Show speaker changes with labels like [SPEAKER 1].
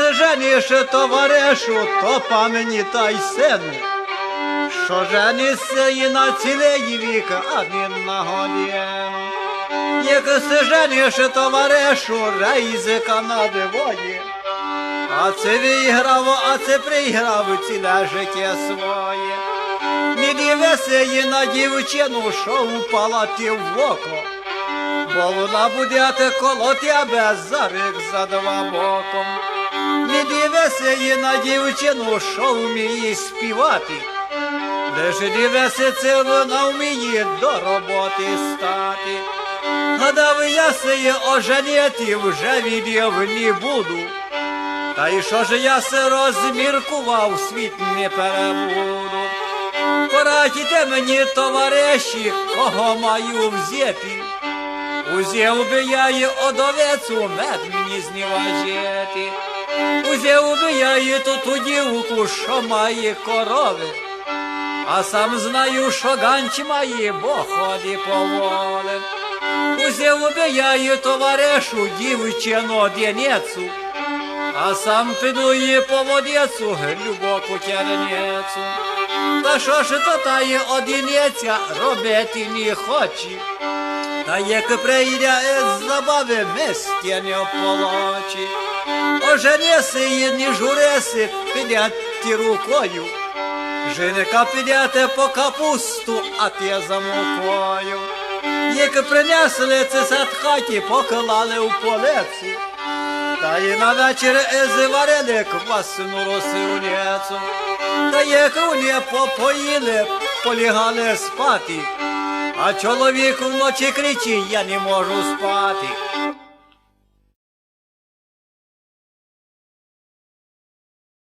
[SPEAKER 1] се жениш, товаришу, то пам'ятай сину, що женишся і на цілий вік, а не на годину. Як се жениш, товаришу, ризика надвоє, а це виграв, а це приграв ціле життя своє. Не дивися і на дівчину, що упала ти в око, бо вона буде коло тебе за рік, за два боком. Не дивися і на дівчину, що вміє співати, лиш дивися, це вона вміє до роботи стати. Гадав я се оженіти, вже відів не буду, та й що ж я се розміркував, світ не перебуду. Порадьте мені, товариші, кого маю взяти, узяв би я й одовецю, мед мені зніважити. Узяв би я й ту дівку, що має корови, а сам знаю, що ганч має, бо ходить поволі. Узяв би я й товаришу, дівчину дєнецю, а сам піду й по водецю, глибоку тяреницю. Та що ж то та й одиниця робити не хоче, та як прийде із забави, мисті не ополочі. Оженеси і не журеси, підете рукою, жінка підете по капусту, а ти за мукою. Як принесли це з хаті, поклали у полиці, та й на вечір зварили квасну росиницю. Та як вони попоїли, полягали спати, а чоловік вночі кричить, я не можу спати.